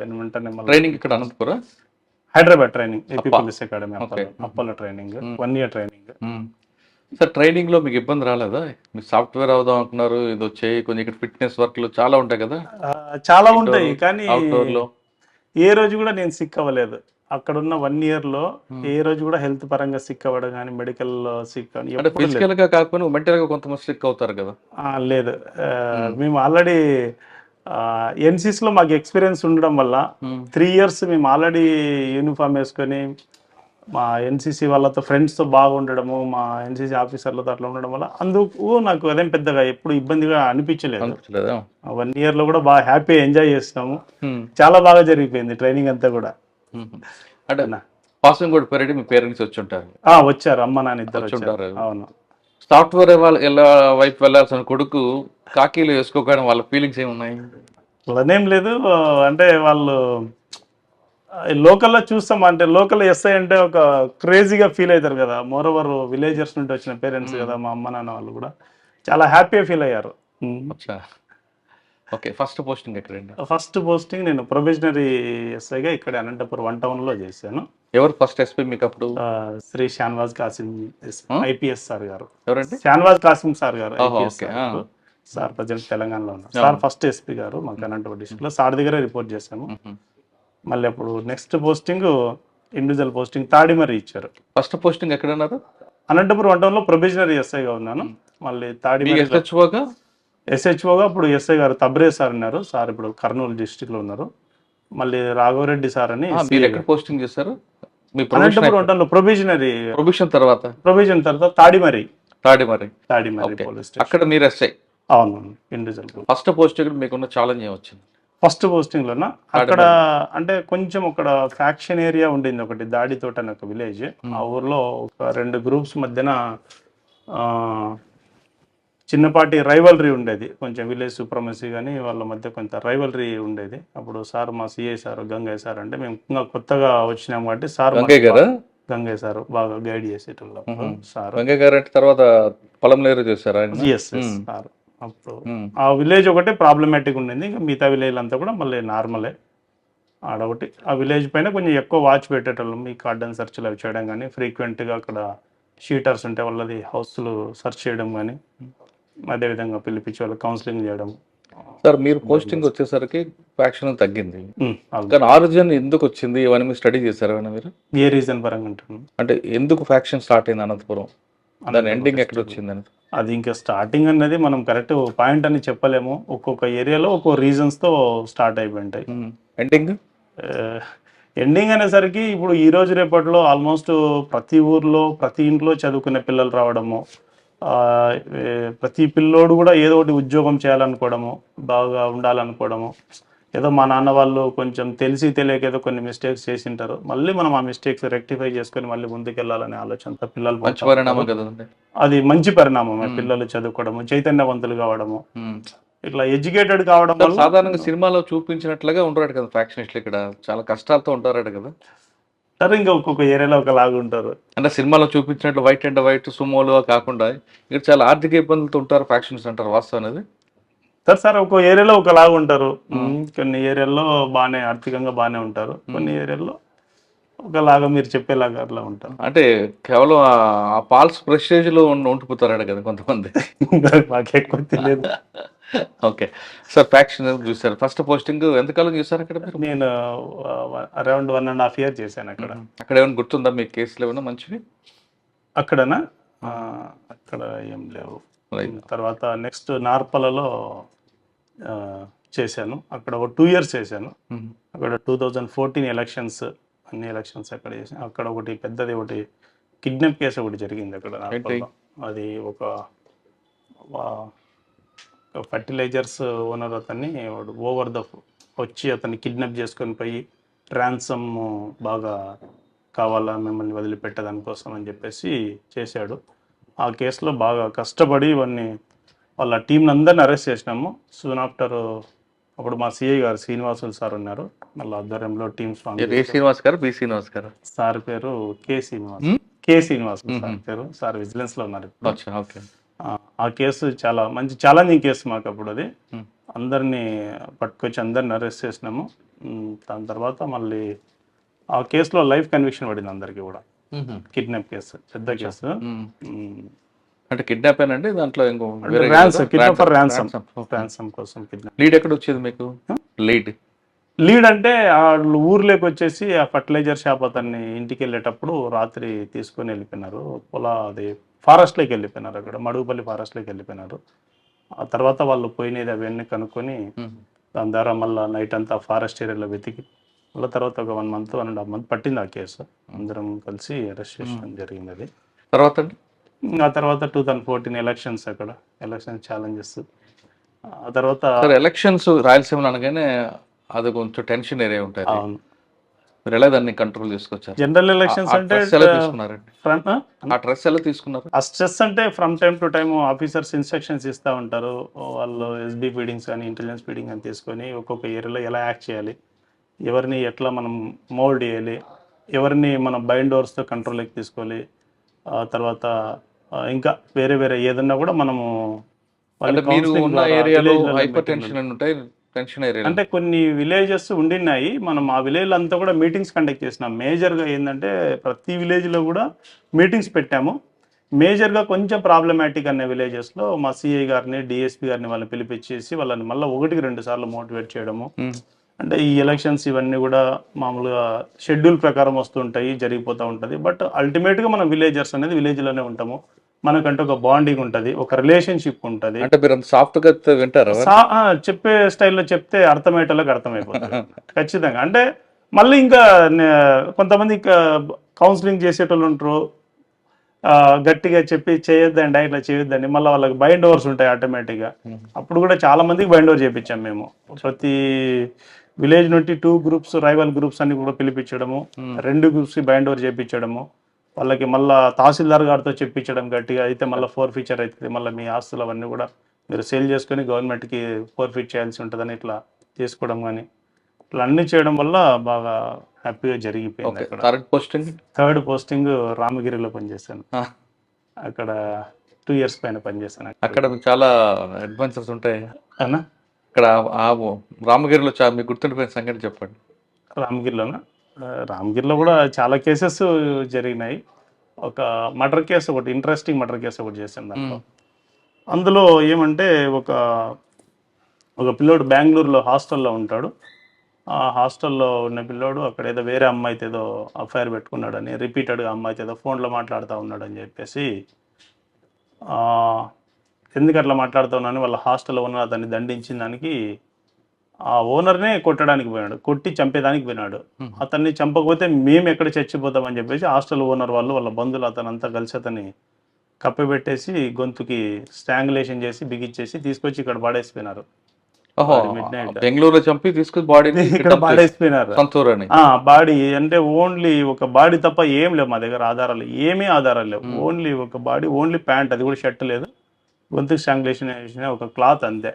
వెంటనే మళ్ళీ ట్రైనింగ్ ఇక్కడ Anantapuram. Hyderabad training AP APPA. Police academy okay. అప్పలో ట్రైనింగ్ 1 year ట్రైనింగ్. సార్ ట్రైనింగ్లో మీకు ఇబ్బంది రాలేదా? మీరు సాఫ్ట్వేర్ అవుదాం అనుకున్నారు, ఇది వచ్చాయి కొంచెం ఇక్కడ ఫిట్నెస్ వర్క్లు చాలా ఉంటాయి కదా చాలా ఉంటాయి కానీ అవుట్డోర్లో. ఏ రోజు కూడా నేను సిక్ అవ్వలేదు. అక్కడ ఉన్న 1 yearలో ఏ రోజు కూడా హెల్త్ పరంగా సిక్ అవ్వడం కానీ మెడికల్ సిక్ కానీ అంటే ఎప్పుడు లేదు. ఫిజికల్గా కాకపోయినా మెంటల్గా కొంతమంది స్ట్రిక్ అవుతారు కదా. లేదు మేము ఆల్రెడీ ఎన్సీసీలో మాకు ఎక్స్పీరియన్స్ ఉండడం వల్ల 3 years మేము ఆల్రెడీ యూనిఫామ్ వేసుకొని మా ఎన్సీసీ వాళ్ళతో ఫ్రెండ్స్తో బాగుండడము, మా ఎన్సీసీ ఆఫీసర్లతో అట్లా ఉండడం వల్ల అందుకు నాకు అదేం పెద్దగా ఎప్పుడు ఇబ్బందిగా అనిపించలేదు. అనిపించలేదా? 1 yearలో కూడా బాగా హ్యాపీ ఎంజాయ్ చేస్తున్నాము. చాలా బాగా జరిగిపోయింది ట్రైనింగ్ అంతా కూడా. అంటే పాసింగ్ కూడా పీరియడ్ మీ పేరెంట్స్ వచ్చి ఉంటారు. వచ్చారు, అమ్మ నాన్న ఇద్దరు వచ్చి వచ్చారు. ఉంటారు. అవును. సాఫ్ట్వేర్ వైపు వెళ్ళాల్సిన కొడుకు కాకీలు వేసుకోకపోయినా వాళ్ళ ఫీలింగ్స్ ఏమున్నాయి? అదేం లేదు, అంటే వాళ్ళు లోకల్లో చూస్తాం, అంటే లోకల్ ఎస్ఐ అంటే ఒక క్రేజీగా ఫీల్ అవుతారు కదా. మోర్ ఓవర్ విలేజర్స్ నుండి వచ్చిన పేరెంట్స్ కదా, మా అమ్మ నాన్న వాళ్ళు కూడా చాలా హ్యాపీగా ఫీల్ అయ్యారు. ఓకే. ఫస్ట్ పోస్టింగ్ ఎక్కడండి? ఫస్ట్ పోస్టింగ్ నేను ప్రొబేషనరీ ఎస్ఐగా ఇక్కడ అనంతపురం 1 town చేశాను. ఎవరు ఫస్ట్ ఎస్పీ మీకు అప్పుడు? శ్రీ షాన్వాజ్ కాసిం ఐపీఎస్ సార్ గారు. ఎవరండి? షాన్వాజ్ కాసిం సార్ గారు ఓకే. సార్ ప్రజెంట్ తెలంగాణలో ఉన్నారు. సార్ ఫస్ట్ ఎస్పీ గారు మాకు అనంతపురం డిస్ట్రిక్ట్లో. సార్ దగ్గర రిపోర్ట్ చేశాము. మళ్ళీ అప్పుడు next posting individual posting Tadimarri ఇచ్చారు. ఫస్ట్ పోస్టింగ్ ఎక్కడ ఉన్నారు? అనంతపురం 1 town ప్రొబేషనరీ ఎస్ఐగా ఉన్నాను. మళ్ళీ తాడిమర్రి ఎస్హెచ్ఓగా ఇప్పుడు ఎస్ఐ గారు తబ్రే సార్ ఉన్నారు. సార్ ఇప్పుడు కర్నూలు డిస్ట్రిక్ట్లో ఉన్నారు. మళ్ళీ రాఘవరెడ్డి సార్ అని ఎక్కడ పోస్టింగ్ చేశారు? Anantapuram 1 town probationary. ప్రొబేషన్ తర్వాత తాడిమర్రి పోలీస్ స్టేషన్. అక్కడ మీరు ఎస్ఐ? అవును, ఇండివిజువల్. ఫస్ట్ పోస్టింగ్ మీకున్న ఛాలెంజ్ ఏమొచ్చింది? ఫస్ట్ పోస్టింగ్లోనా అక్కడ అంటే కొంచెం అక్కడ ఫ్యాక్షన్ ఏరియా ఉండింది ఒకటి, దాడితోట అని ఒక విలేజ్. ఆ ఊర్లో ఒక 2 groups మధ్యన చిన్నపాటి రైవలరీ ఉండేది. కొంచెం విలేజ్ సుప్రమసీ కానీ వాళ్ళ మధ్య కొంత రైవలరీ ఉండేది. అప్పుడు సార్ మా సిఐ సార్ గంగయ్య సార్, అంటే మేము ఇంకా కొత్తగా వచ్చినాం కాబట్టి సార్ గంగయ్య సార్ బాగా గైడ్ చేసేటోళ్ళు సార్. గంగయ్య గారు అంటే తర్వాత పొలంలేరు చేశారు సార్. అప్పుడు ఆ విలేజ్ ఒకటే ప్రాబ్లమాటిక్ ఉండింది, ఇంకా మిగతా విలేజ్ అంతా కూడా మళ్ళీ నార్మలే. ఆడొకటి ఆ విలేజ్ పైన కొంచెం ఎక్కువ వాచ్ పెట్టేటోళ్ళం, ఈ కార్డన్ సెర్చ్లు అవి చేయడం కానీ, ఫ్రీక్వెంట్గా అక్కడ షీటర్స్ ఉంటే వాళ్ళది హౌస్లు సెర్చ్ చేయడం కానీ, అదేవిధంగా పిలిపించి వాళ్ళు కౌన్సిలింగ్ చేయడం. సార్ మీరు పోస్టింగ్ వచ్చేసరికి ఫ్యాక్షన్ తగ్గింది కానీ ఆరిజిన్ ఎందుకు వచ్చింది ఇవన్నీ మీరు స్టడీ చేశారు మీరు? ఏ రీజన్ పరంగా అంటున్నాను అంటే ఎందుకు ఫ్యాక్షన్ స్టార్ట్ అయింది అనంతపురం, దాని ఎండింగ్ ఎక్కడ వచ్చింది అని? అది ఇంకా స్టార్టింగ్ అనేది మనం కరెక్ట్ పాయింట్ అని చెప్పలేము. ఒక్కొక్క ఏరియాలో ఒక్కో రీజన్స్తో స్టార్ట్ అయిపోయింటాయి. ఎండింగ్ అనేసరికి ఇప్పుడు ఈ రోజు రేపట్లో ఆల్మోస్ట్ ప్రతి ఊర్లో ప్రతి ఇంట్లో చదువుకునే పిల్లలు రావడము, ప్రతి పిల్లోడు కూడా ఏదో ఒకటి ఉద్యోగం చేయాలనుకోవడము, బాగా ఉండాలనుకోవడము. ఏదో మా నాన్న వాళ్ళు కొంచెం తెలిసి తెలియక ఏదో కొన్ని మిస్టేక్స్ చేసింటారు, మళ్ళీ మనం ఆ మిస్టేక్స్ రెక్టిఫై చేసుకొని మళ్ళీ ముందుకెళ్ళాలనే ఆలోచనతో పిల్లలు, అది మంచి పరిణామమే. పిల్లలు చదువుకోవడము, చైతన్యవంతులు కావడము, ఇట్లా ఎడ్యుకేటెడ్ కావడం వల్ల. సాధారణంగా సినిమాలో చూపించినట్లుగా ఉంటారు కదా ఫ్యాక్షనిస్టులు, ఇక్కడ చాలా కష్టాలతో ఉంటారట కదా. సరే, ఇంకా ఒక్కొక్క ఏరియాలో ఒకలాగా ఉంటారు. అంటే సినిమాలో చూపించినట్లు వైట్ అండ్ వైట్ సుమోలు కాకుండా ఇక్కడ చాలా ఆర్థిక ఇబ్బందులతో ఉంటారు ఫ్యాక్షన్స్ అంటారు, వాస్తవం అనేది? సార్ ఒక్కో ఏరియాలో ఒకలాగా ఉంటారు. కొన్ని ఏరియాల్లో బాగానే ఆర్థికంగా బాగానే ఉంటారు, కొన్ని ఏరియాల్లో ఒకలాగా మీరు చెప్పేలాగా అట్లా ఉంటారు. అంటే కేవలం ఆ పాల్స్ ప్రెస్టేజ్లో ఉండిపోతారట కదా కొంతమంది. మాకు ఎక్కువ తెలియదు. ఓకే సార్, ఫ్యాక్షన్ చూసారు. ఫస్ట్ పోస్టింగ్ ఎంతకాలం చూసారు అక్కడ? నేను అరౌండ్ 1.5 years చేశాను అక్కడ. అక్కడ ఏమైనా గుర్తుందా మీకు కేసులు ఏమైనా మంచివి? అక్కడనా? అక్కడ ఏం లేవు. తర్వాత నెక్స్ట్ నార్పలలో చేశాను, అక్కడ ఒక 2 years చేశాను. అక్కడ 2014 ఎలక్షన్స్, అన్ని ఎలక్షన్స్ అక్కడ చేశాను. అక్కడ ఒకటి పెద్దది ఒకటి కిడ్నాప్ కేసు ఒకటి జరిగింది అక్కడ నార్పల్లో. అది ఒక ఫర్టిలైజర్స్ ఓనర్ అతన్ని ఓవర్ ద వచ్చి అతన్ని కిడ్నాప్ చేసుకొని పోయి ట్రాన్సమ్ బాగా కావాలా మిమ్మల్ని వదిలిపెట్టదానికోసం అని చెప్పేసి చేశాడు. ఆ కేసులో బాగా కష్టపడి ఇవన్నీ వాళ్ళ టీంని అందరిని అరెస్ట్ చేసినాము. సూన్ ఆఫ్టర్ అప్పుడు మా సిఐ గారు శ్రీనివాసులు సార్ ఉన్నారు, వాళ్ళ ఆధ్వర్యంలో టీమ్స్ సార్ పేరు కే శ్రీనివాస్ సార్ పేరు. సార్ విజిలెన్స్లో ఉన్నారు. ఆ కేసు చాలా మంచి ఛాలెంజింగ్ కేసు మాకు అప్పుడు. అది అందరినీ పట్టుకొచ్చి అందరిని అరెస్ట్ చేసినాము. దాని తర్వాత మళ్ళీ ఆ కేసులో లైఫ్ కన్విక్షన్ పడింది అందరికీ కూడా. కిడ్నాప్ కేసు, పెద్ద కేసు. అంటే కిడ్నాప్ అండి దాంట్లో ఇంకో కిడ్నాప్ ఫర్ ర్యాన్సమ్ కోసం కిడ్నాప్. లీడ్ ఎక్కడ వచ్చేది మీకు? లీడ్ అంటే వాళ్ళు ఊర్లోకి వచ్చేసి ఆ ఫర్టిలైజర్ షాప్ అతన్ని ఇంటికి వెళ్ళేటప్పుడు రాత్రి తీసుకొని వెళ్ళిపోయినారు. అది ఫారెస్ట్లోకి వెళ్ళిపోయినారు, అక్కడ మడుగుపల్లి ఫారెస్ట్లోకి వెళ్ళిపోయినారు. ఆ తర్వాత వాళ్ళు పోయినది అవన్నీ కనుక్కొని దాని ద్వారా మళ్ళీ నైట్ అంతా ఫారెస్ట్ ఏరియాలో వెతికి మళ్ళీ తర్వాత ఒక 1 month 1.5 month పట్టింది ఆ కేసు. అందరం కలిసి అరెస్ట్ చేయడం జరిగింది. అది ఆ తర్వాత 2014 ఎలక్షన్స్, అక్కడ ఎలక్షన్ ఛాలెంజెస్. ఆ తర్వాత ఎలక్షన్స్ రాయలసీమలో అనగానే అది కొంచెం టెన్షన్ ఏరియా ఉంటుంది. మీరు ఎలా దాన్ని కంట్రోల్ చేసుకొచ్చారు? జనరల్ ఎలక్షన్స్ అంటే తీసుకున్నారు ఆ స్ట్రెస్ అంటే from time to time officers instructions ఇస్తూ ఉంటారు. వాళ్ళు ఎస్బీ ఫీడింగ్స్ కానీ ఇంటెలిజెన్స్ ఫీడింగ్ అని తీసుకొని ఒక్కొక్క ఏరియాలో ఎలా యాక్ట్ చేయాలి, ఎవరిని ఎట్లా మనం మోల్డ్ చేయాలి, ఎవరిని మనం బైండ్ డోర్స్తో కంట్రోల్లోకి తీసుకోవాలి. తర్వాత ఇంకా వేరే వేరే ఏదన్నా కూడా మనము అంటే కొన్ని విలేజెస్ ఉండినాయి. మనం ఆ విలేజ్ అంతా కూడా మీటింగ్స్ కండక్ట్ చేసినాం. మేజర్గా ఏంటంటే ప్రతి విలేజ్లో కూడా మీటింగ్స్ పెట్టాము. మేజర్గా కొంచెం ప్రాబ్లమాటిక్ అనే విలేజెస్లో మా సిఐ గారిని, డిఎస్పీ గారిని వాళ్ళని పిలిపించేసి వాళ్ళని మళ్ళీ 1-2 సార్లు మోటివేట్ చేయడము. అంటే ఈ ఎలక్షన్స్ ఇవన్నీ కూడా మామూలుగా షెడ్యూల్ ప్రకారం వస్తుంటాయి, జరిగిపోతూ ఉంటుంది. బట్ అల్టిమేట్గా మనం విలేజర్స్ అనేది విలేజ్లోనే ఉంటాము. మనకంటే ఒక బాండింగ్ ఉంటుంది, ఒక రిలేషన్షిప్ ఉంటుంది. అంటే మీరు సాఫ్ట్గా వింటారా? చెప్పే స్టైల్లో చెప్తే అర్థమయ్యేటోళ్ళకి అర్థమైపోతుంది ఖచ్చితంగా. అంటే మళ్ళీ ఇంకా కొంతమంది కౌన్సిలింగ్ చేసేటోళ్ళు ఉంటారు, గట్టిగా చెప్పి చేయొద్దండి ఇట్లా చేయొద్దండి, మళ్ళీ వాళ్ళకి బైండ్ ఓవర్స్ ఉంటాయి ఆటోమేటిక్గా. అప్పుడు కూడా చాలా మందికి బైండ్ ఓవర్ చేయించాం మేము. ప్రతి విలేజ్ నుండి 2 groups రైవల్ గ్రూప్స్ అన్ని కూడా పిలిపించడము, 2 groups బైండ్ ఓవర్ చేయించడము, వాళ్ళకి మళ్ళీ తహసీల్దార్ గారితో చెప్పించడం గట్టిగా. అయితే మళ్ళీ ఫోర్ఫీచర్ అవుతుంది, మళ్ళీ మీ ఆస్తులు అవన్నీ కూడా మీరు సేల్ చేసుకొని గవర్నమెంట్కి ఫోర్ఫీట్ చేయాల్సి ఉంటుందని ఇట్లా చేసుకోవడం కానీ ఇట్లా అన్నీ చేయడం వల్ల బాగా హ్యాపీగా జరిగిపోయింది. థర్డ్ పోస్టింగ్ రామగిరిలో పనిచేశాను. అక్కడ 2 years పైన పనిచేశాను. అక్కడ చాలా అడ్వెంచర్స్ ఉంటాయి అన్న. ఇక్కడ రామగిరిలో మీకు గుర్తుండిపోయిన సంగతి చెప్పండి. రామగిరిలో కూడా చాలా కేసెస్ జరిగినాయి. ఒక మర్డర్ కేసు ఒకటి, ఇంట్రెస్టింగ్ మర్డర్ కేసు ఒకటి చేశాను దాంట్లో. అందులో ఏమంటే ఒక పిల్లోడు బెంగళూరులో హాస్టల్లో ఉంటాడు. ఆ హాస్టల్లో ఉన్న పిల్లోడు అక్కడ ఏదో వేరే అమ్మాయితో ఏదో అఫైర్ పెట్టుకున్నాడని, రిపీటెడ్గా అమ్మాయితో ఏదో ఫోన్లో మాట్లాడుతూ ఉన్నాడని చెప్పేసి, ఎందుకు అట్లా మాట్లాడుతూ ఉన్నాను వాళ్ళ హాస్టల్లో ఉన్న అతన్ని దండించిన దానికి ఆ ఓనర్నే కొట్టడానికి పోయాడు, కొట్టి చంపేదానికి పోయినాడు. అతన్ని చంపకపోతే మేము ఎక్కడ చచ్చిపోతామని చెప్పేసి హాస్టల్ ఓనర్ వాళ్ళు వాళ్ళ బంధువులు అతనంతా కలిసి అతన్ని కప్పెట్టేసి గొంతుకి స్ట్రాంగులేషన్ చేసి బిగిచ్చేసి తీసుకొచ్చి ఇక్కడ పడేసిపోయినారు. బెంగళూరులో చంపి తీసుకొచ్చి బాడీని ఇక్కడ పడేసిపోయినారు. బాడీ అంటే ఓన్లీ ఒక బాడీ తప్ప ఏం లేవు మా దగ్గర ఆధారాలు, ఏమీ ఆధారాలు లేవు. ఓన్లీ ఒక బాడీ, ఓన్లీ ప్యాంట్, అది కూడా షర్ట్ లేదు, గొంతుకి స్ట్రాంగులేషన్ చేసిన ఒక క్లాత్ అంతే.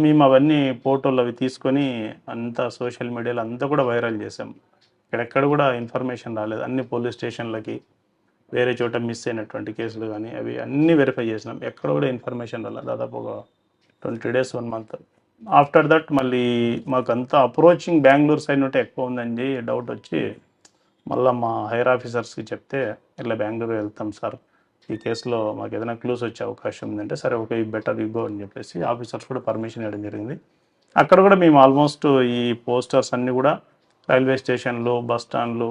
మేము అవన్నీ ఫోటోలు అవి తీసుకొని అంతా సోషల్ మీడియాలో అంతా కూడా వైరల్ చేసాం. ఇక్కడెక్కడ కూడా ఇన్ఫర్మేషన్ రాలేదు. అన్ని పోలీస్ స్టేషన్లకి, వేరే చోట మిస్ అయినటువంటి కేసులు కానీ అవి అన్నీ వెరిఫై చేసినాం. ఎక్కడ కూడా ఇన్ఫర్మేషన్ రాలేదు. దాదాపు ఒక 20 days 1 month. ఆఫ్టర్ దట్ మళ్ళీ మాకు అంతా అప్రోచింగ్ బెంగళూరు సైడ్ నుండి ఎక్కువ ఉందని డౌట్ వచ్చి మళ్ళీ మా హైయర్ ఆఫీసర్స్కి చెప్తే, ఇట్లా బెంగళూరు వెళ్తాం సార్, ఈ కేసులో మాకు ఏదైనా క్లూస్ వచ్చే అవకాశం ఉందంటే, సరే ఓకే బెటర్ యూ గో అని చెప్పేసి ఆఫీసర్స్ కూడా పర్మిషన్ ఇవ్వడం జరిగింది. అక్కడ కూడా మేము ఆల్మోస్ట్ ఈ పోస్టర్స్ అన్నీ కూడా రైల్వే స్టేషన్లు, బస్ స్టాండ్లు,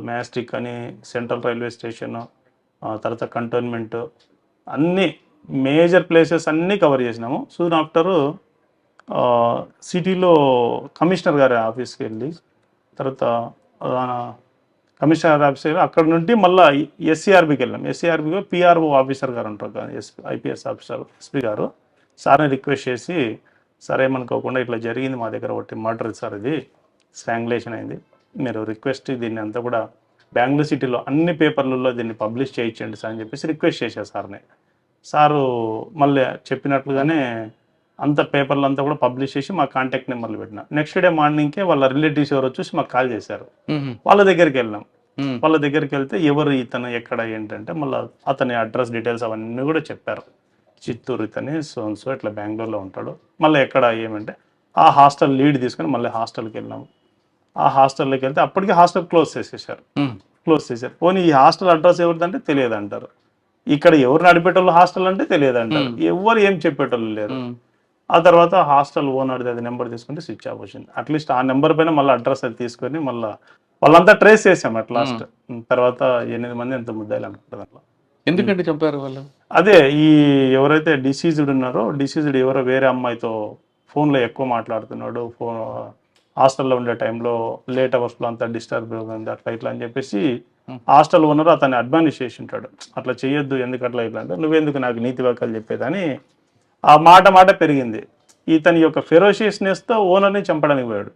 మ్యాస్టిక్ అని, సెంట్రల్ రైల్వే స్టేషన్, తర్వాత కంటోన్మెంట్, అన్నీ మేజర్ ప్లేసెస్ అన్నీ కవర్ చేసినాము. సూన్ ఆఫ్టర్ సిటీలో కమిషనర్ గారి ఆఫీస్కి వెళ్ళి, తర్వాత కమిషనర్ ఆఫీస్ అక్కడ నుండి మళ్ళీ ఎస్సీఆర్బీకి వెళ్ళాం. ఎస్సీఆర్బీలో పిఆర్ఓ ఆఫీసర్ గారు ఉంటారు, ఐపీఎస్ ఆఫీసర్ ఎస్పీ గారు. సార్ని రిక్వెస్ట్ చేసి, సరే ఏమనుకోకుండా ఇట్లా జరిగింది మా దగ్గర ఒకటి మర్డర్ సార్, ఇది స్ట్రాంగులేషన్ అయింది, మీరు రిక్వెస్ట్ దీన్ని అంతా కూడా బెంగళూరు సిటీలో అన్ని పేపర్లలో దీన్ని పబ్లిష్ చేయించండి సార్ అని చెప్పేసి రిక్వెస్ట్ చేశారు సార్ని. సారు మళ్ళీ చెప్పినట్లుగానే అంత పేపర్లు అంతా కూడా పబ్లిష్ చేసి మా కాంటాక్ట్ నెంబర్లు పెట్టిన. నెక్స్ట్ డే మార్నింగ్కే వాళ్ళ రిలేటివ్స్ ఎవరు వచ్చేసి మాకు కాల్ చేశారు. వాళ్ళ దగ్గరికి వెళ్ళాం. వాళ్ళ దగ్గరికి వెళ్తే ఎవరు ఇతను, ఎక్కడ, ఏంటంటే మళ్ళీ అతని అడ్రస్ డీటెయిల్స్ అవన్నీ కూడా చెప్పారు. చిత్తూరు ఇతని సో ఇట్లా బెంగళూరులో ఉంటాడు, మళ్ళీ ఎక్కడ ఏమంటే ఆ హాస్టల్ లీడ్ తీసుకొని మళ్ళీ హాస్టల్కి వెళ్ళినాము. ఆ హాస్టల్లోకి వెళ్తే అప్పటికి హాస్టల్ క్లోజ్ చేసేసారు. పోనీ ఈ హాస్టల్ అడ్రస్ ఎవరిదంటే తెలియదు అంటారు. ఇక్కడ ఎవరు నడిపేటోళ్ళు హాస్టల్ అంటే తెలియదు అంటారు. ఎవరు ఏం చెప్పేటోళ్ళు లేరు. ఆ తర్వాత హాస్టల్ ఓనర్ది అది నెంబర్ తీసుకుంటే స్విచ్ ఆఫ్ వచ్చింది. అట్లీస్ట్ ఆ నెంబర్ పైన మళ్ళీ అడ్రస్ అది తీసుకొని మళ్ళీ వాళ్ళంతా ట్రేస్ చేసాం అట్ లాస్ట్. తర్వాత 8 మంది ఎంత ముద్దాయిలు అనుకుంటుంది అట్లా. ఎందుకంటే చంపారు వాళ్ళు? అదే ఈ ఎవరైతే డిసీజ్డ్ ఉన్నారో డిసీజ్డ్ ఎవరో వేరే అమ్మాయితో ఫోన్లో ఎక్కువ మాట్లాడుతున్నాడు, ఫోన్ హాస్టల్లో ఉండే టైంలో లేట్ అవర్స్లో అంతా డిస్టర్బ్ ఉంది అట్లా ఇట్లా అని చెప్పేసి హాస్టల్ ఓనర్ అతన్ని అడ్వాన్స్ చేసి ఉంటాడు. అట్లా చేయొద్దు, ఎందుకు అట్లా ఇట్లా అంటే నువ్వెందుకు నాకు నీతి వాక్యాలు చెప్పేదని ఆ మాట పెరిగింది. ఇతని యొక్క ఫెరోషియస్నెస్తో ఓనర్ని చంపడానికి పోయాడు.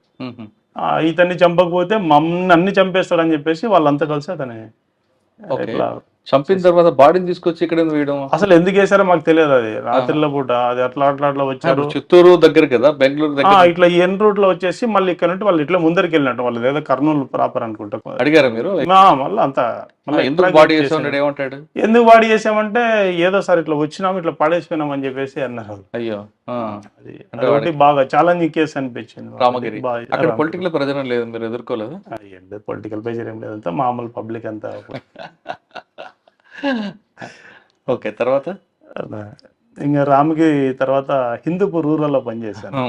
ఇతన్ని చంపకపోతే మమ్మల్ని అన్ని చంపేస్తాడని చెప్పేసి వాళ్ళంతా కలిసి అతని ఇట్లా చంపిన తర్వాత బాడీని తీసుకొచ్చి ఇక్కడ వేయడం అసలు ఎందుకు వేసారో మాకు తెలియదు. అది రాత్రిలో పూట అది అట్లా వచ్చారు. చిత్తూరు దగ్గర కదా, బెంగళూరు దగ్గర. ఇట్లా ఎన్ రూట్ లో వచ్చేసి మళ్ళీ ఇక్కడ నుండి వాళ్ళు ఇట్లా ముందరికి వెళ్ళినట్టు వాళ్ళు ఏదో కర్నూలు ప్రాపర్ అనుకుంటా. అడిగారా మీరు మళ్ళీ అంతా ఎందుకు బాడీ చేసాడు? ఏమంటాడు? ఎందుకు బాడీ చేసామంటే ఏదో సార్ ఇట్లా వచ్చినాము ఇట్లా పడేసిపోయినాం అని చెప్పేసి అన్నారు. అయ్యో, అది బాగా ఛాలెంజింగ్ కేసు అనిపించింది. రామగిరి అక్కడ పొలిటికల్ ప్రెజర్ లేదు, మీరు ఎదుర్కోలేదు? పొలిటికల్ ప్రెజర్ ఏం లేదంతా మామూలు పబ్లిక్ అంతా. ఓకే, తర్వాత ఇంకా రామగిరి తర్వాత హిందూపూర్ రూరల్లో పనిచేశాను.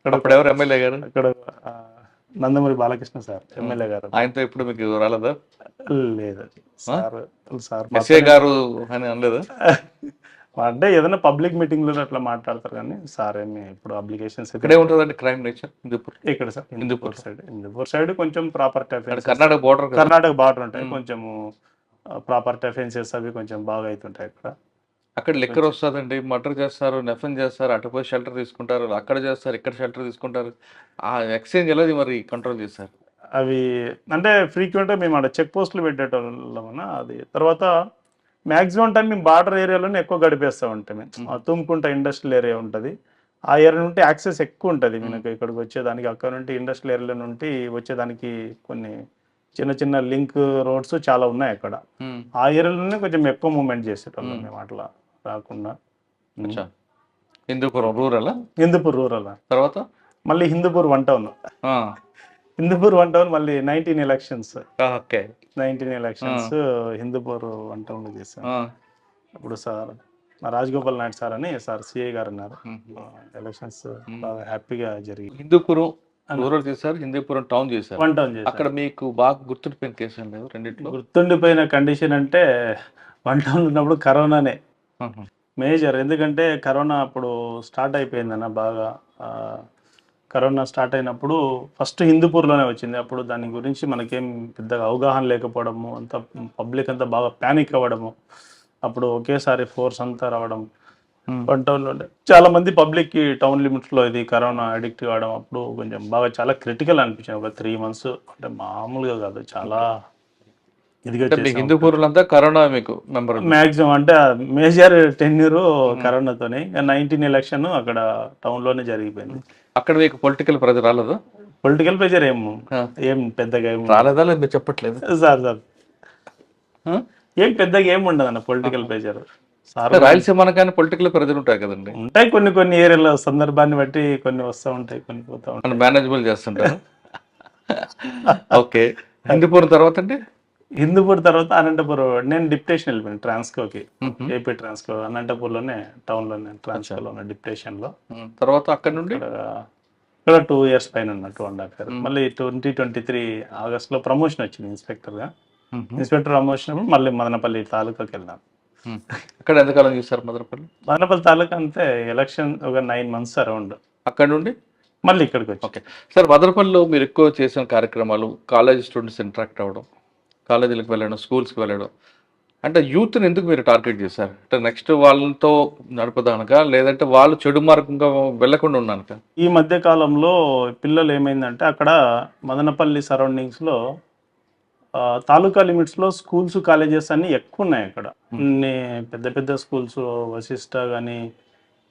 అక్కడ ఎవరు ఎమ్మెల్యే గారు? అక్కడ నందమూరి బాలకృష్ణ సార్ ఎమ్మెల్యే గారు. ఆయనతో ఇప్పుడు మీకు రాలేదా? లేదు సార్ ఎస్ఏ గారు అని అనలేదు అంటే ఏదైనా పబ్లిక్ మీటింగ్ లో అట్లా మాట్లాడతారు కానీ సార్ ఏమి ఇప్పుడు అప్లికేషన్స్ ఇక్కడే ఉంటుందండి క్రైమ్ నేచర్. హిందూపూర్ ఇక్కడ సార్ హిందూపూర్ సైడ్ కొంచెం ప్రాపర్టీ కర్ణాటక బార్డర్ ఉంటాయి, కొంచెం ప్రాపర్టీ అఫెన్సెస్ అవి కొంచెం బాగా అవుతుంటాయి అక్కడ. అక్కడ లిక్కర్ వస్తుందండి, మర్డర్ చేస్తారు, నెఫన్ చేస్తారు, అటు పోయి షెల్టర్ తీసుకుంటారు, అక్కడ చేస్తారు, ఇక్కడ షెల్టర్ తీసుకుంటారు. ఆ ఎక్స్చేంజ్ ఎలా మరి కంట్రోల్ చేస్తారు? అవి అంటే ఫ్రీక్వెంట్గా మేము అక్కడ చెక్ పోస్టులు పెట్టేటోళ్ళమన్నా. అది తర్వాత మ్యాక్సిమం టైం మేము బార్డర్ ఏరియాలోనే ఎక్కువ గడిపేస్తూ ఉంటాం. మేము తుమ్కుంట ఇండస్ట్రియల్ ఏరియా ఉంటుంది, ఆ ఏరియా నుండి యాక్సెస్ ఎక్కువ ఉంటుంది మనకు ఇక్కడికి వచ్చేదానికి. అక్కడ నుండి ఇండస్ట్రియల్ ఏరియా నుండి వచ్చేదానికి కొన్ని చిన్న లింక్ రోడ్స్ చాలా ఉన్నాయి అక్కడ. ఆ ఏరియాలోనే కొంచెం ఎక్కువ మూవ్మెంట్ చేసేటోళ్ళం మేము అట్లా రాకుండా. హిందూపూర్ రూరల్ తర్వాత మళ్ళీ హిందూపూర్ 1 టౌన్. హిందూపూర్ 1 టౌన్ మళ్ళీ 19 ఎలక్షన్స్. 19 ఎలక్షన్స్ హిందూపూర్ 1 టౌన్ లో చేశాను. అప్పుడు సార్ రాజగోపాల్ నాయుడు సార్ అని సార్ సిఐ గారు ఉన్నారు. ఎలక్షన్స్ బాగా హ్యాపీగా జరిగి హిందూపురం రూరల్ చేశారు, హిందూపురం టౌన్ చేశారు. 1 టౌన్ చేశారు. అక్కడ మీకు బాగా గుర్తుండిపోయిన కేసు లేదు? రెండిట్లో గుర్తుండిపోయిన కండిషన్ అంటే 1 టౌన్ ఉన్నప్పుడు కరోనానే మేజర్. ఎందుకంటే కరోనా అప్పుడు స్టార్ట్ అయిపోయిందన్న బాగా. కరోనా స్టార్ట్ అయినప్పుడు ఫస్ట్ హిందూపూర్లోనే వచ్చింది. అప్పుడు దాని గురించి మనకేం పెద్దగా అవగాహన లేకపోవడము, అంతా పబ్లిక్ అంతా బాగా ప్యానిక్ అవ్వడము. అప్పుడు ఒకేసారి ఫోర్స్ అంతా రావడం 1 టౌన్లో చాలా మంది పబ్లిక్ కి టౌన్ లిమిట్స్ లో ఇది కరోనా అడిక్ట్ కావడం అప్పుడు కొంచెం బాగా చాలా క్రిటికల్ అనిపించింది. ఒక 3 months అంటే మామూలుగా కాదు, చాలా ఇదిగా. హిందూపూర్లో అంతా కరోనా మీకు మ్యాక్సిమం అంటే మేజర్ టెన్యూర్ కరోనాతోనే. 19 ఎలక్షన్ అక్కడ టౌన్ లోనే జరిగిపోయింది. అక్కడ మీకు పొలిటికల్ ప్రెజర్ రాలేదా? పొలిటికల్ ప్రెజర్ ఏం పెద్దగా రాలేదా? లేదు మీరు చెప్పట్లేదు సార్. ఏం పెద్దగా ఏం ఉండదు అన్న పొలిటికల్ ప్రెజర్. రాయలసీమ కానీ పొలిటికల్ ప్రెజర్ ఉంటాయి కదండి. ఉంటాయి కొన్ని ఏరియాలో, సందర్భాన్ని బట్టి కొన్ని వస్తూ ఉంటాయి, కొన్ని పోతా ఉంటాయి. మేనేజబుల్ చేస్తుంటారు. ఓకే, హిందూపూర్ తర్వాత అండి? హిందూపూర్ తర్వాత అనంతపురం. నేను డిప్యుటేషన్ వెళ్ళిపోయాను ట్రాన్స్కోకి, ఏపీ ట్రాన్స్కో అనంతపూర్లోనే టౌన్లోనే ట్రాన్స్కోలో ఉన్న డిప్యుటేషన్లో. తర్వాత అక్కడ నుండి ఇక్కడ 2 years పైన ఉన్న 2.5 years. మళ్ళీ 2023 ఆగస్ట్లో ప్రమోషన్ వచ్చింది ఇన్స్పెక్టర్గా. ఇన్స్పెక్టర్ ప్రమోషన్ అప్పుడు మళ్ళీ మదనపల్లి తాలూకాకి వెళ్ళాను. అక్కడ ఎంతకాలం చూసారు మదనపల్లి తాలూకా? అంతే ఎలక్షన్ ఒక 9 months అరౌండ్. అక్కడ నుండి మళ్ళీ ఇక్కడికి వచ్చి. ఓకే సార్, మదనపల్లిలో మీరు ఎక్కువ చేసిన కార్యక్రమాలు కాలేజ్ స్టూడెంట్స్ ఇంటరాక్ట్ అవ్వడం, కాలేజీలకు వెళ్ళడం, స్కూల్స్కి వెళ్ళడం, అంటే యూత్ని ఎందుకు మీరు టార్గెట్ చేశారు? అంటే నెక్స్ట్ వాళ్ళతో నడపదానక, లేదంటే వాళ్ళు చెడు మార్గంగా వెళ్లకుండా ఉన్నానక? ఈ మధ్య కాలంలో పిల్లలు ఏమైందంటే అక్కడ మదనపల్లి సరౌండింగ్స్లో తాలూకా లిమిట్స్లో స్కూల్స్ కాలేజెస్ అన్నీ ఎక్కువ ఉన్నాయి అక్కడ. పెద్ద స్కూల్స్, వశిష్ట కానీ,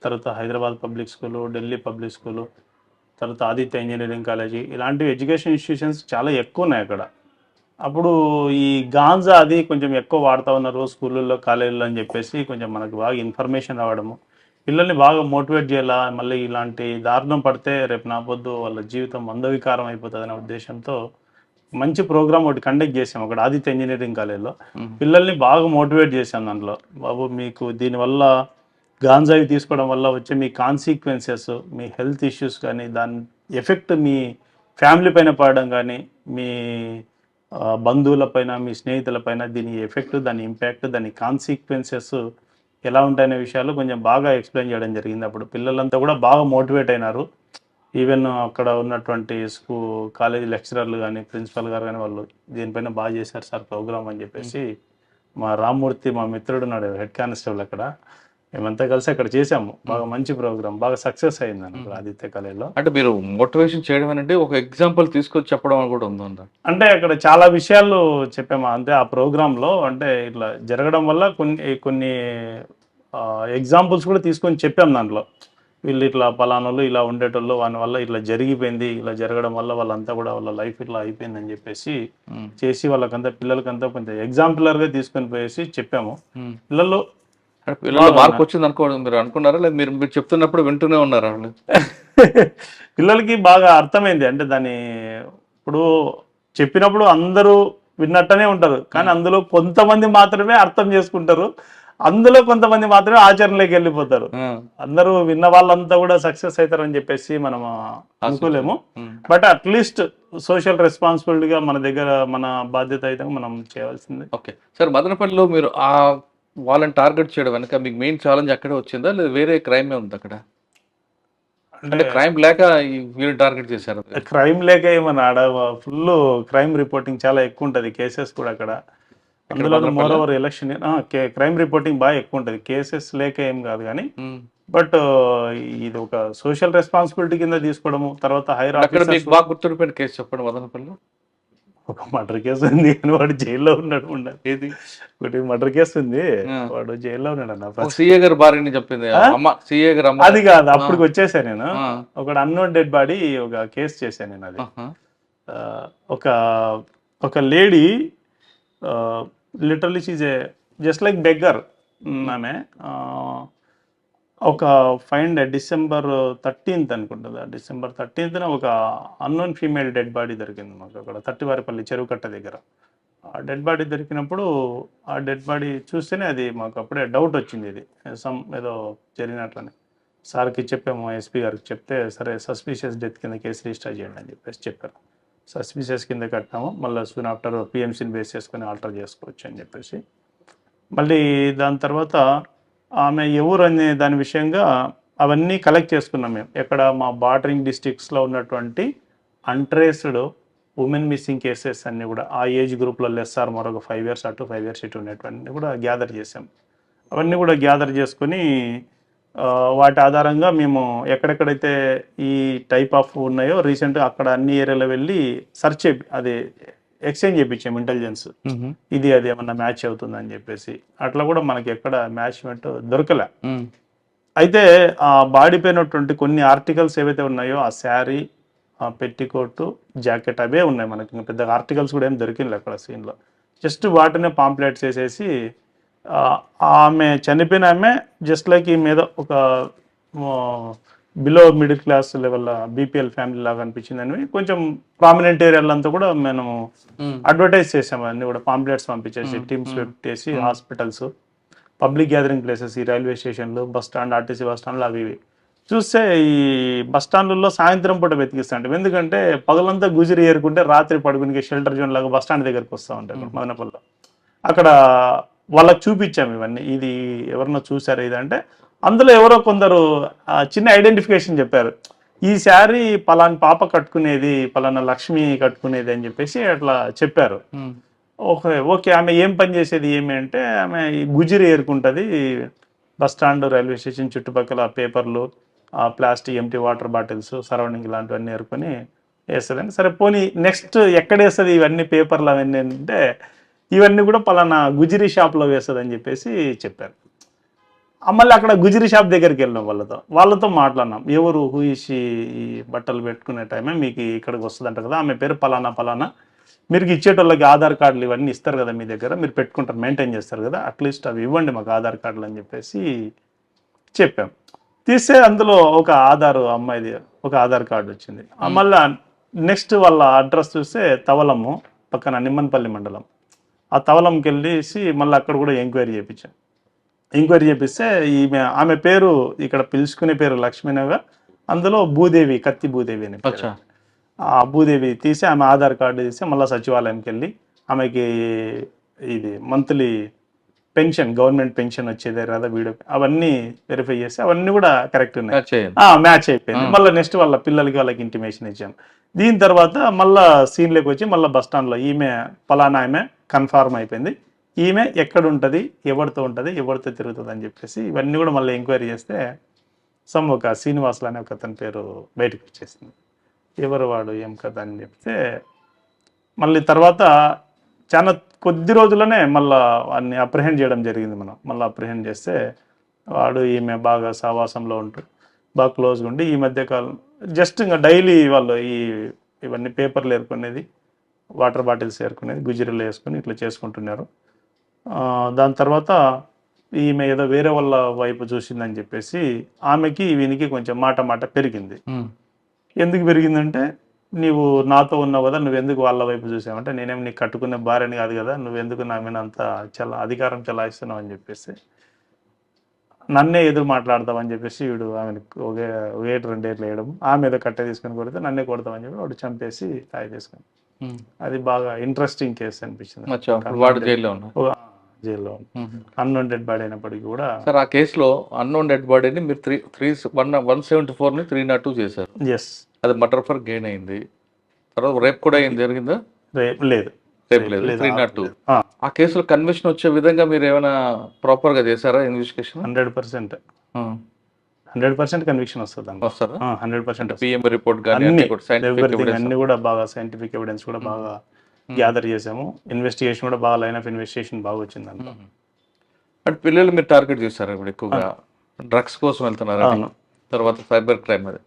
తర్వాత Hyderabad public school, Delhi public school, తర్వాత ఆదిత్య ఇంజనీరింగ్ కాలేజీ, ఇలాంటి ఎడ్యుకేషన్ ఇన్స్టిట్యూషన్స్ చాలా ఎక్కువ ఉన్నాయి అక్కడ. అప్పుడు ఈ గాంజా అది కొంచెం ఎక్కువ వాడుతూ ఉన్నారు స్కూళ్ళల్లో, కాలేజీల్లో అని చెప్పేసి కొంచెం మనకు బాగా ఇన్ఫర్మేషన్ రావడము. పిల్లల్ని బాగా మోటివేట్ చేయాలా, మళ్ళీ ఇలాంటి దారుణం పడితే రేపు నా పొద్దు వాళ్ళ జీవితం మందవికారం అయిపోతుంది అనే ఉద్దేశంతో మంచి ప్రోగ్రామ్ ఒకటి కండక్ట్ చేసాం అక్కడ ఆదిత్య ఇంజనీరింగ్ కాలేజ్లో. పిల్లల్ని బాగా మోటివేట్ చేశాను దాంట్లో. బాబు మీకు దీనివల్ల గాంజాయి తీసుకోవడం వల్ల వచ్చే మీ కాన్సిక్వెన్సెస్, మీ హెల్త్ ఇష్యూస్ కానీ దాని ఎఫెక్ట్ మీ ఫ్యామిలీ పైన పడడం కానీ, మీ బంధువుల పైన, మీ స్నేహితుల పైన దీని ఎఫెక్ట్, దాని ఇంపాక్ట్, దాని కాన్సిక్వెన్సెస్ ఎలా ఉంటాయనే విషయాలు కొంచెం బాగా ఎక్స్ప్లెయిన్ చేయడం జరిగింది. అప్పుడు పిల్లలంతా కూడా బాగా మోటివేట్ అయినారు. ఈవెన్ అక్కడ ఉన్నటువంటి కాలేజీ లెక్చరర్లు కానీ, ప్రిన్సిపల్ గారు కానీ వాళ్ళు దీనిపైన బాగా చేశారు సార్ ప్రోగ్రామ్ అని చెప్పేసి. మా రామ్మూర్తి మా మిత్రుడు ఉన్నాడు హెడ్ కానిస్టేబుల్ అక్కడ, మేమంతా కలిసి అక్కడ చేసాము. బాగా మంచి ప్రోగ్రామ్, బాగా సక్సెస్ అయింది అక్కడ ఆదిత్య కాలేజ్లో. అంటే మీరు మోటివేషన్ చేయడం అంటే ఒక ఎగ్జాంపుల్ తీసుకొచ్చి చెప్పడం కూడా ఉందా? అంటే అక్కడ చాలా విషయాలు చెప్పాము. అంతే ఆ ప్రోగ్రాంలో అంటే ఇట్లా జరగడం వల్ల కొన్ని ఎగ్జాంపుల్స్ కూడా తీసుకొని చెప్పాం దాంట్లో. వీళ్ళు ఇట్లా పలానాలు ఇలా ఉండేటోళ్ళు, వాని వల్ల ఇట్లా జరిగిపోయింది, ఇలా జరగడం వల్ల వాళ్ళంతా కూడా వాళ్ళ లైఫ్ ఇట్లా అయిపోయిందని చెప్పేసి చేసి వాళ్ళకంతా పిల్లలకంతా కొంచెం ఎగ్జాంపులర్గా తీసుకొని పోయేసి చెప్పాము. పిల్లలు మార్పు వచ్చింది అనుకోవడం మీరు అనుకున్నారా, లేదు మీరు చెప్తున్నప్పుడు వింటూనే ఉన్నారా? పిల్లలకి బాగా అర్థమైంది. అంటే దాన్ని ఇప్పుడు చెప్పినప్పుడు అందరూ విన్నట్టనే ఉంటారు, కానీ అందులో కొంతమంది మాత్రమే అర్థం చేసుకుంటారు, అందులో కొంతమంది మాత్రమే ఆచరణలోకి వెళ్ళిపోతారు. అందరూ విన్న వాళ్ళంతా కూడా సక్సెస్ అవుతారని చెప్పేసి మనం అనుకోలేము. బట్ అట్లీస్ట్ సోషల్ రెస్పాన్సిబిలిటీగా మన దగ్గర మన బాధ్యత అయితే మనం చేయవలసింది. ఓకే సార్, మదనపల్లిలో మీరు ఆ వాళ్ళని టార్గెట్ చేయడం వెనక మీకు మెయిన్ ఛాలెంజ్ అక్కడే వచ్చిందా, లేదా వేరే క్రైమే ఉంది అక్కడ? అంటే క్రైమ్ లేక వీళ్ళు టార్గెట్ చేశారు? క్రైమ్ లేక ఏమన్నా ఆడ ఫుల్ క్రైమ్ రిపోర్టింగ్ చాలా ఎక్కువ ఉంటుంది, కేసెస్ కూడా అక్కడ. అందులో more over election crime reporting బాగా ఎక్కువ ఉంటుంది, కేసెస్ లేక ఏం కాదు కానీ. బట్ ఇది ఒక సోషల్ రెస్పాన్సిబిలిటీ కింద తీసుకోవడము. తర్వాత హైర్ ఆఫీసర్స్ బాగా గుర్తుండిపోయిన కేసు చెప్పండి. మదనపల్లిలో ఒక మర్డర్ కేసు ఉంది కానీ వాడు జైల్లో ఉన్నాడు. ఏది ఒకటి మర్డర్ కేసు ఉంది, వాడు జైల్లో ఉన్నాడు అన్న. సీఏ గారు భార్యని చెప్పింది సీఏ గారు అమ్మ. అది కాదు, అప్పటికి వచ్చేసాను నేను. ఒక అన్నోన్ డెడ్ బాడీ ఒక కేసు చేశాను నేను. అది ఒక lady literally she's a just like beggar. ఆమె ఒక December 13th అనుకుంటుందా, December 13th ఒక అన్నోన్ ఫీమేల్ డెడ్ బాడీ దొరికింది మాకు అక్కడ తట్టివారిపల్లి చెరువుకట్ట దగ్గర. ఆ డెడ్ బాడీ దొరికినప్పుడు ఆ డెడ్ బాడీ చూస్తేనే అది మాకు అప్పుడే డౌట్ వచ్చింది, ఇది ఏదో జరిగినట్లని. సార్కి చెప్పాము, ఎస్పీ గారికి చెప్తే సరే సస్పీషియస్ డెత్ కింద కేసు రిజిస్టర్ చేయండి అని చెప్పేసి చెప్పారు. సస్పీషియస్ కింద కట్టాము, మళ్ళీ సూన్ ఆఫ్టర్ పిఎంసీని బేస్ చేసుకొని ఆల్టర్ చేసుకోవచ్చు అని చెప్పేసి. మళ్ళీ దాని తర్వాత ఆమె ఎవరు అనే దాని విషయంగా అవన్నీ కలెక్ట్ చేసుకున్నాం మేము. ఎక్కడ మా బార్డరింగ్ డిస్ట్రిక్ట్స్లో ఉన్నటువంటి అన్ట్రేస్డ్ ఉమెన్ మిస్సింగ్ కేసెస్ అన్నీ కూడా ఆ ఏజ్ గ్రూప్లో లెస్సార్ మరొక 5 years అటు 5 years ఇటు ఉన్నటువంటి కూడా గ్యాదర్ చేసాం. అవన్నీ కూడా గ్యాదర్ చేసుకొని వాటి ఆధారంగా మేము ఎక్కడెక్కడైతే ఈ టైప్ ఆఫ్ ఉన్నాయో రీసెంట్గా అక్కడ అన్ని ఏరియాలో వెళ్ళి సర్చ్ అది ఎక్స్చేంజ్ చేయించాము ఇంటెలిజెన్స్, ఇది అది ఏమన్నా మ్యాచ్ అవుతుందని చెప్పేసి. అట్లా కూడా మనకి ఎక్కడ మ్యాచ్మెంట్ దొరకలే. అయితే ఆ బాడీ పైనటువంటి కొన్ని ఆర్టికల్స్ ఏవైతే ఉన్నాయో, ఆ శారీ, ఆ పెట్టికోటు, జాకెట్ అవే ఉన్నాయి మనకి. ఇంకా పెద్ద ఆర్టికల్స్ కూడా ఏం దొరికింది అక్కడ సీన్లో. జస్ట్ వాటినే పాంప్లెట్స్ వేసేసి ఆమె చనిపోయిన ఆమె జస్ట్ లైక్ ఈ మీద ఒక below middle class level BPL family లాగా అనిపించిందని కొంచెం ప్రామినెంట్ ఏరియాలంతా కూడా మేము అడ్వర్టైజ్ చేసాము. అన్ని కూడా పాంప్లెట్స్ పంపించేసి టీమ్స్ పెట్టేసి హాస్పిటల్స్, పబ్లిక్ గ్యాదరింగ్ ప్లేసెస్, ఈ రైల్వే స్టేషన్లు, బస్ స్టాండ్, ఆర్టీసీ బస్ స్టాండ్లు అవి చూస్తే ఈ బస్ స్టాండ్లలో సాయంత్రం పూట వెతికిస్తాంటాం. ఎందుకంటే పగలంతా గుజరి ఏరుకుంటే రాత్రి పడుకునే షెల్టర్ జోన్ లాగా బస్ స్టాండ్ దగ్గరికి వస్తూ ఉంటాయి మదనపల్లిలో. అక్కడ వాళ్ళకి చూపించాము ఇవన్నీ, ఇది ఎవరన్నా చూసారా ఇది అంటే అందులో ఎవరో కొందరు చిన్న ఐడెంటిఫికేషన్ చెప్పారు. ఈ శారీ పలానా పాప కట్టుకునేది, పలానా లక్ష్మి కట్టుకునేది అని చెప్పేసి అట్లా చెప్పారు. ఓకే ఆమె ఏం పని చేసేది ఏమి అంటే ఆమె ఈ గుజిరి ఏరుకుంటుంది, బస్ స్టాండ్, రైల్వే స్టేషన్ చుట్టుపక్కల పేపర్లు, plastic empty water bottles surrounding ఇలాంటివన్నీ ఏరుకొని వేస్తుందని. సరే పోనీ నెక్స్ట్ ఎక్కడ వేస్తుంది ఇవన్నీ పేపర్లు అవన్నీ అంటే ఇవన్నీ కూడా పలానా గుజిరి షాప్లో వేస్తుంది అని చెప్పేసి చెప్పారు. మళ్ళీ అక్కడ గుజిరి షాప్ దగ్గరికి వెళ్ళినాం, వాళ్ళతో మాట్లాడినాం. ఎవరు హూయిషి ఈ బట్టలు పెట్టుకునే టైమే మీకు ఇక్కడికి వస్తుందంట కదా, ఆమె పేరు పలానా, మీరు ఇచ్చేటోళ్ళకి ఆధార్ కార్డులు ఇవన్నీ ఇస్తారు కదా మీ దగ్గర, మీరు పెట్టుకుంటారు, మెయింటైన్ చేస్తారు కదా, అట్లీస్ట్ అవి ఇవ్వండి మాకు ఆధార్ కార్డులు అని చెప్పేసి చెప్పాం. తీస్తే అందులో ఒక అమ్మాయిది ఒక ఆధార్ కార్డు వచ్చింది. మళ్ళా నెక్స్ట్ వాళ్ళ అడ్రస్ చూస్తే తవలము పక్కన నిమ్మన్పల్లి మండలం. ఆ తవలంకి వెళ్ళేసి మళ్ళీ అక్కడ కూడా ఎంక్వైరీ చేయించాం. ఎంక్వైరీ చేపిస్తే ఆమె పేరు ఇక్కడ పిలుచుకునే పేరు లక్ష్మీనగా, అందులో భూదేవి, కత్తి భూదేవి అని పేరు. ఆ భూదేవి తీసి ఆమె ఆధార్ కార్డు తీసి మళ్ళీ సచివాలయంకి వెళ్ళి ఆమెకి ఇది మంత్లీ పెన్షన్, గవర్నమెంట్ పెన్షన్ వచ్చేదే కదా వీడియో, అవన్నీ వెరిఫై చేసి అవన్నీ కూడా కరెక్ట్ ఉన్నాయి, మ్యాచ్ అయిపోయింది. మళ్ళీ నెక్స్ట్ వాళ్ళ వాళ్ళకి ఇంటిమేషన్ ఇచ్చాం. దీని తర్వాత మళ్ళీ సీన్లోకి వచ్చి మళ్ళీ బస్ స్టాండ్లో ఈమె పలానా ఆమె కన్ఫర్మ్ అయిపోయింది, ఈమె ఎక్కడ ఉంటుంది, ఎవరితో ఉంటుంది, ఎవరితో తిరుగుతుంది అని చెప్పేసి ఇవన్నీ కూడా మళ్ళీ ఎంక్వైరీ చేస్తే ఒక శ్రీనివాసులు అనే ఒక అతని పేరు బయటకు వచ్చేసింది. ఎవరు వాడు, ఏం కదా అని చెప్తే మళ్ళీ తర్వాత చాలా కొద్ది రోజుల్లోనే మళ్ళీ వాడిని అప్రిహెండ్ చేయడం జరిగింది. మనం మళ్ళీ అప్రిహెండ్ చేస్తే వాడు ఈమె బాగా సావాసంలో ఉంటూ బాగా క్లోజ్గా ఉండి ఈ మధ్యకాలం జస్ట్ ఇంకా డైలీ వాళ్ళు ఇవన్నీ పేపర్లు ఏరుకునేది, వాటర్ బాటిల్స్ ఏరుకునేది, గుజరీలు వేసుకొని ఇట్లా చేసుకుంటున్నారు. దాని తర్వాత ఈమె ఏదో వేరే వాళ్ళ వైపు చూసిందని చెప్పేసి ఆమెకి వీనికి కొంచెం మాట పెరిగింది. ఎందుకు పెరిగిందంటే, నీవు నాతో ఉన్నావు కదా, నువ్వెందుకు వాళ్ళ వైపు చూసావంటే, నేనేం నీకు కట్టుకునే భార్యని కాదు కదా, నువ్వెందుకు నా మీద అంత అధికారం చలాయిస్తున్నావు అని చెప్పేసి నన్నే ఎదురు మాట్లాడతామని చెప్పేసి వీడు ఆమెను ఒకటి రెండేళ్ళు వేయడం, ఆమె ఏదో కట్టె తీసుకొని కొడితే నన్నే కొడతామని చెప్పి వాడు చంపేసి తాయి తీసుకొని. అది బాగా ఇంట్రెస్టింగ్ కేసు అనిపించింది. జైల్లో అన్నోన్ డెడ్ బాడీ అయినప్పటికీ కూడా. సార్ ఆ కేసులో అన్నోన్ డెడ్ బాడీని మీరు 174ని 302 చేశారు. ఎస్, అది మర్డర్ ఫర్ గెయిన్ అయింది. తర్వాత రేప్ కూడా ఏం జరిగిందా? రేప్ లేదు, 302. ఆ కేసులో కన్విక్షన్ వచ్చే విధంగా మీరు ఏమైనా ప్రాపర్ గా చేశారా ఇన్వెస్టిగేషన్? 100% కన్విక్షన్ వస్తుంది. 100% పిఎం రిపోర్ట్ కానీ అన్ని కూడా బాగా సైంటిఫిక్ ఎవిడెన్స్ కూడా బాగా గ్యాదర్ చేసాము. ఇన్వెస్టిగేషన్ కూడా బాగా లైన్ ఆఫ్ ఇన్వెస్టిగేషన్ బాగా వచ్చింది. అంటే పిల్లలు మీరు టార్గెట్ చేశారు ఇప్పుడు ఎక్కువగా, డ్రగ్స్ కోసం వెళ్తున్నారు, తర్వాత సైబర్ క్రైమ్ అది.